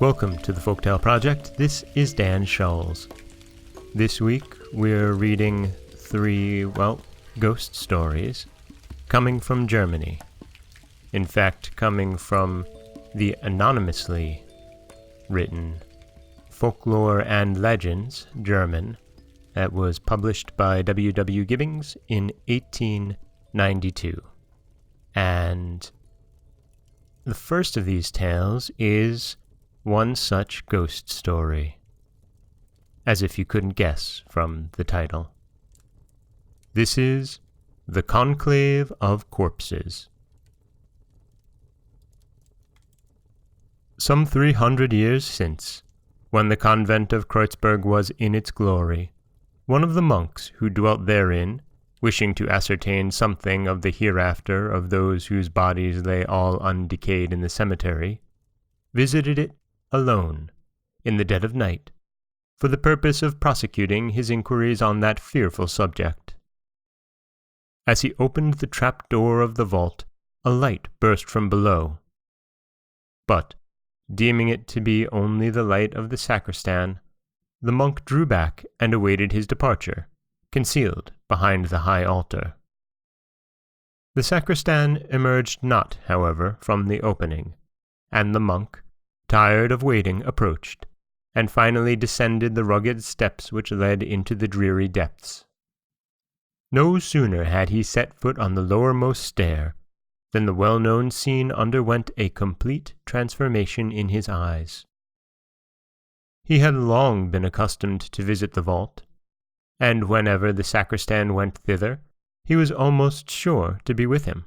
Welcome to the Folktale Project. This is Dan Schulz. This week we're reading 3, ghost stories coming from Germany. In fact, coming from the anonymously written Folklore and Legends, German, that was published by W. Gibbings in 1892. And the first of these tales is one such ghost story, as if you couldn't guess from the title. This is The Conclave of Corpses. Some 300 years since, when the convent of Kreuzberg was in its glory, one of the monks who dwelt therein, wishing to ascertain something of the hereafter of those whose bodies lay all undecayed in the cemetery, visited it alone, in the dead of night, for the purpose of prosecuting his inquiries on that fearful subject. As he opened the trap-door of the vault, a light burst from below. But, deeming it to be only the light of the sacristan, the monk drew back and awaited his departure, concealed behind the high altar. The sacristan emerged not, however, from the opening, and the monk, tired of waiting, approached, and finally descended the rugged steps which led into the dreary depths. No sooner had he set foot on the lowermost stair than the well-known scene underwent a complete transformation in his eyes. He had long been accustomed to visit the vault, and whenever the sacristan went thither, he was almost sure to be with him.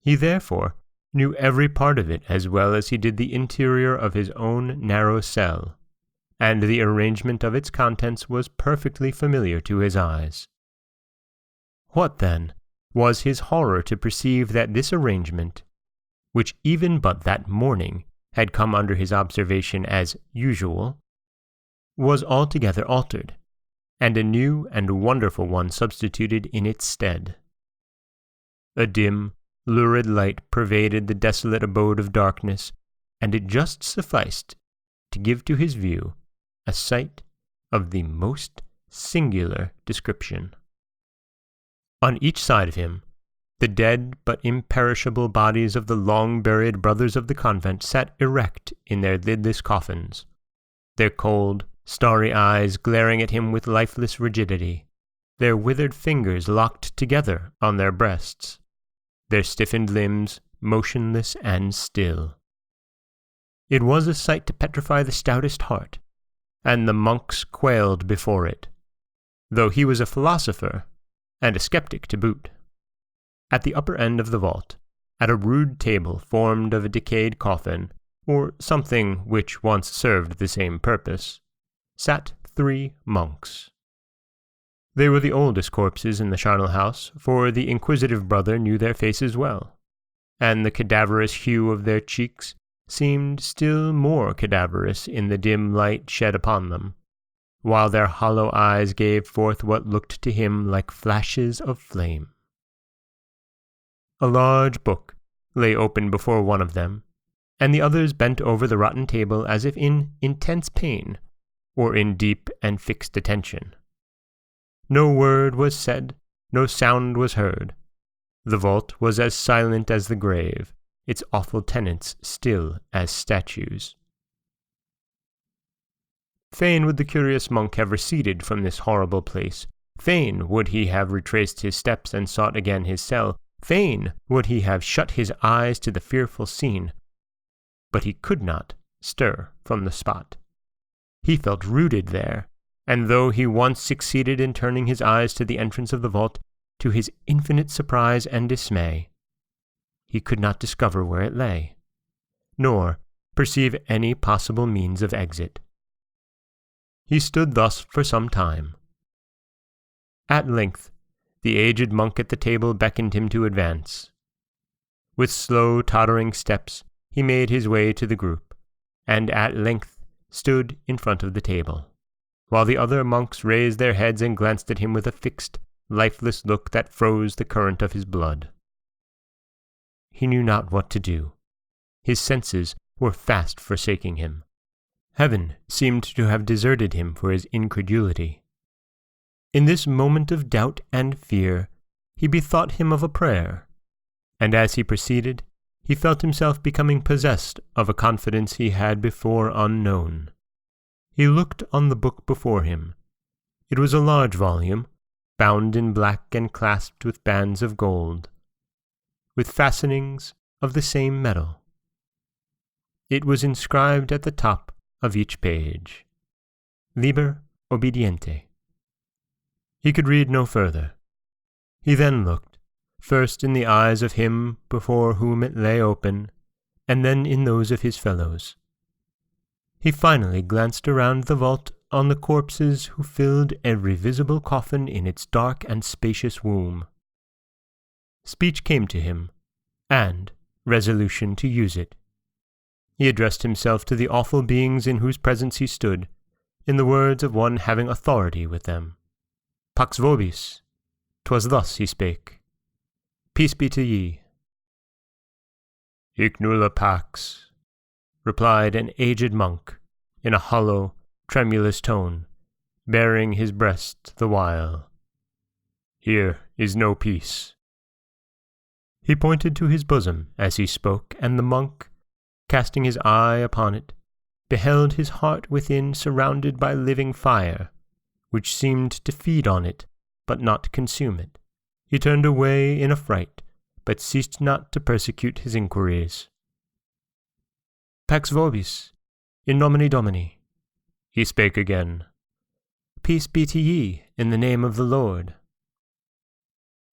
He therefore knew every part of it as well as he did the interior of his own narrow cell, and the arrangement of its contents was perfectly familiar to his eyes. What, then, was his horror to perceive that this arrangement, which even but that morning had come under his observation as usual, was altogether altered, and a new and wonderful one substituted in its stead. A dim, lurid light pervaded the desolate abode of darkness, and it just sufficed to give to his view a sight of the most singular description. On each side of him, the dead but imperishable bodies of the long-buried brothers of the convent sat erect in their lidless coffins, their cold, starry eyes glaring at him with lifeless rigidity, their withered fingers locked together on their breasts, their stiffened limbs motionless and still. It was a sight to petrify the stoutest heart, and the monks quailed before it, though he was a philosopher and a skeptic to boot. At the upper end of the vault, at a rude table formed of a decayed coffin, or something which once served the same purpose, sat 3 monks. They were the oldest corpses in the charnel house, for the inquisitive brother knew their faces well, and the cadaverous hue of their cheeks seemed still more cadaverous in the dim light shed upon them, while their hollow eyes gave forth what looked to him like flashes of flame. A large book lay open before one of them, and the others bent over the rotten table as if in intense pain, or in deep and fixed attention. No word was said, no sound was heard. The vault was as silent as the grave, its awful tenants still as statues. Fain would the curious monk have receded from this horrible place. Fain would he have retraced his steps and sought again his cell. Fain would he have shut his eyes to the fearful scene. But he could not stir from the spot. He felt rooted there, and though he once succeeded in turning his eyes to the entrance of the vault, to his infinite surprise and dismay, he could not discover where it lay, nor perceive any possible means of exit. He stood thus for some time. At length, the aged monk at the table beckoned him to advance. With slow, tottering steps, he made his way to the group, and at length stood in front of the table, while the other monks raised their heads and glanced at him with a fixed, lifeless look that froze the current of his blood. He knew not what to do. His senses were fast forsaking him. Heaven seemed to have deserted him for his incredulity. In this moment of doubt and fear, he bethought him of a prayer, and as he proceeded, he felt himself becoming possessed of a confidence he had before unknown. He looked on the book before him. It was a large volume, bound in black and clasped with bands of gold, with fastenings of the same metal. It was inscribed at the top of each page, Liber Obediente. He could read no further. He then looked, first in the eyes of him before whom it lay open, and then in those of his fellows. He finally glanced around the vault on the corpses who filled every visible coffin in its dark and spacious womb. Speech came to him, and resolution to use it. He addressed himself to the awful beings in whose presence he stood, in the words of one having authority with them. Pax vobis. 'Twas thus he spake. Peace be to ye. Hic nulla pax, replied an aged monk, in a hollow, tremulous tone, baring his breast the while. Here is no peace. He pointed to his bosom as he spoke, and the monk, casting his eye upon it, beheld his heart within surrounded by living fire, which seemed to feed on it, but not consume it. He turned away in affright, but ceased not to persecute his inquiries. Pax vobis, in nomine Domini. He spake again. Peace be to ye, in the name of the Lord.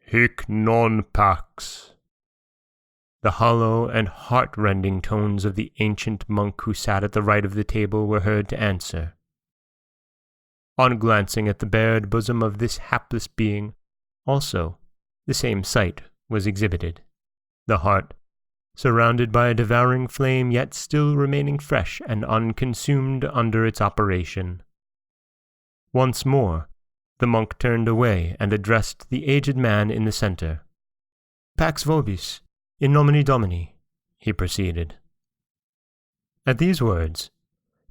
Hic non pax. The hollow and heart-rending tones of the ancient monk who sat at the right of the table were heard to answer. On glancing at the bared bosom of this hapless being, also, the same sight was exhibited. The heart, surrounded by a devouring flame, yet still remaining fresh and unconsumed under its operation. Once more, the monk turned away and addressed the aged man in the center. Pax vobis, in nomine Domini, he proceeded. At these words,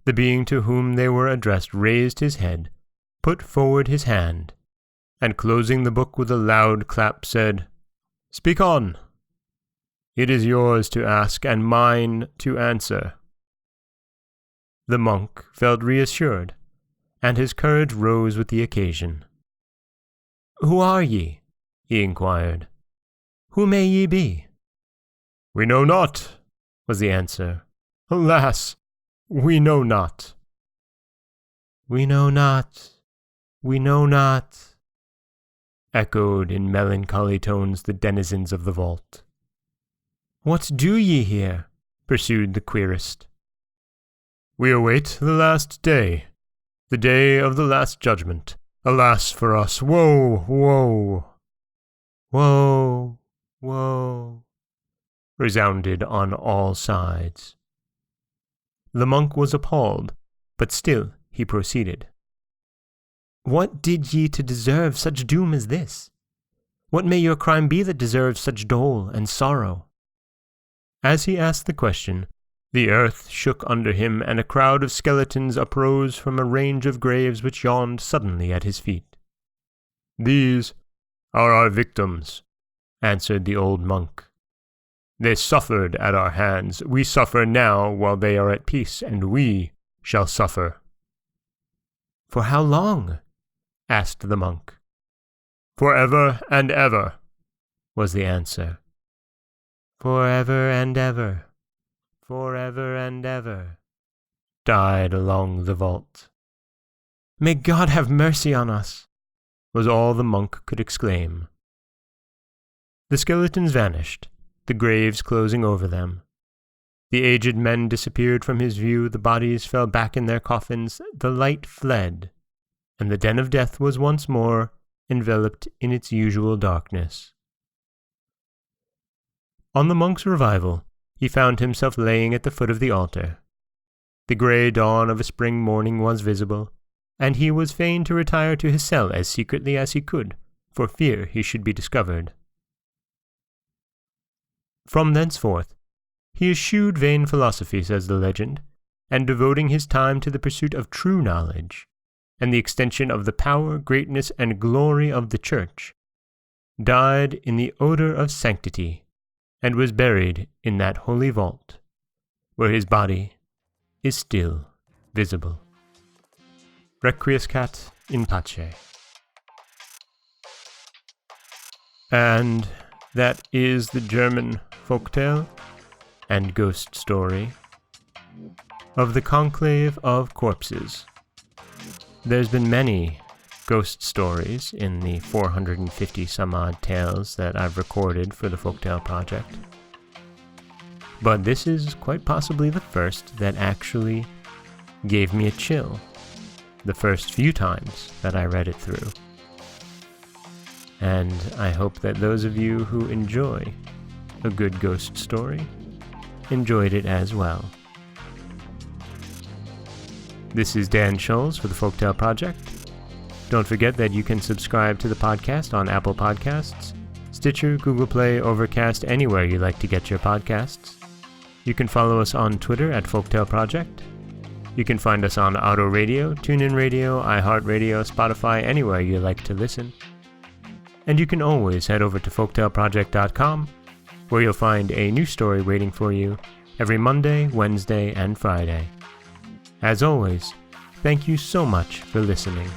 the being to whom they were addressed raised his head, put forward his hand, and closing the book with a loud clap said, Speak on. It is yours to ask and mine to answer. The monk felt reassured, and his courage rose with the occasion. Who are ye? He inquired. Who may ye be? We know not, was the answer. Alas, we know not. We know not, we know not, echoed in melancholy tones the denizens of the vault. What do ye here? Pursued the querist. We await the last day, the day of the last judgment. Alas for us, woe, woe! Woe, woe! Resounded on all sides. The monk was appalled, but still he proceeded. What did ye to deserve such doom as this? What may your crime be that deserves such dole and sorrow? As he asked the question, the earth shook under him, and a crowd of skeletons uprose from a range of graves which yawned suddenly at his feet. These are our victims, answered the old monk. They suffered at our hands. We suffer now while they are at peace, and we shall suffer. For how long? Asked the monk. Forever and ever, was the answer. Forever and ever, forever and ever, died along the vault. May God have mercy on us, was all the monk could exclaim. The skeletons vanished, the graves closing over them. The aged men disappeared from his view, the bodies fell back in their coffins, the light fled, and the den of death was once more enveloped in its usual darkness. On the monk's revival, he found himself laying at the foot of the altar. The grey dawn of a spring morning was visible, and he was fain to retire to his cell as secretly as he could, for fear he should be discovered. From thenceforth, he eschewed vain philosophy, says the legend, and devoting his time to the pursuit of true knowledge, and the extension of the power, greatness, and glory of the Church, died in the odor of sanctity, and was buried in that holy vault, where his body is still visible. Requiescat in pace. And that is the German folktale and ghost story of the Conclave of Corpses. There's been many ghost stories in the 450 some odd tales that I've recorded for the Folktale project, but this is quite possibly the first that actually gave me a chill the first few times that I read it through. And I hope that those of you who enjoy a good ghost story enjoyed it as well. This is Dan Scholes for the Folktale Project. Don't forget that you can subscribe to the podcast on Apple Podcasts, Stitcher, Google Play, Overcast, anywhere you like to get your podcasts. You can follow us on Twitter at Folktale Project. You can find us on Auto Radio, TuneIn Radio, iHeartRadio, Spotify, anywhere you like to listen. And you can always head over to folktaleproject.com, where you'll find a new story waiting for you every Monday, Wednesday, and Friday. As always, thank you so much for listening.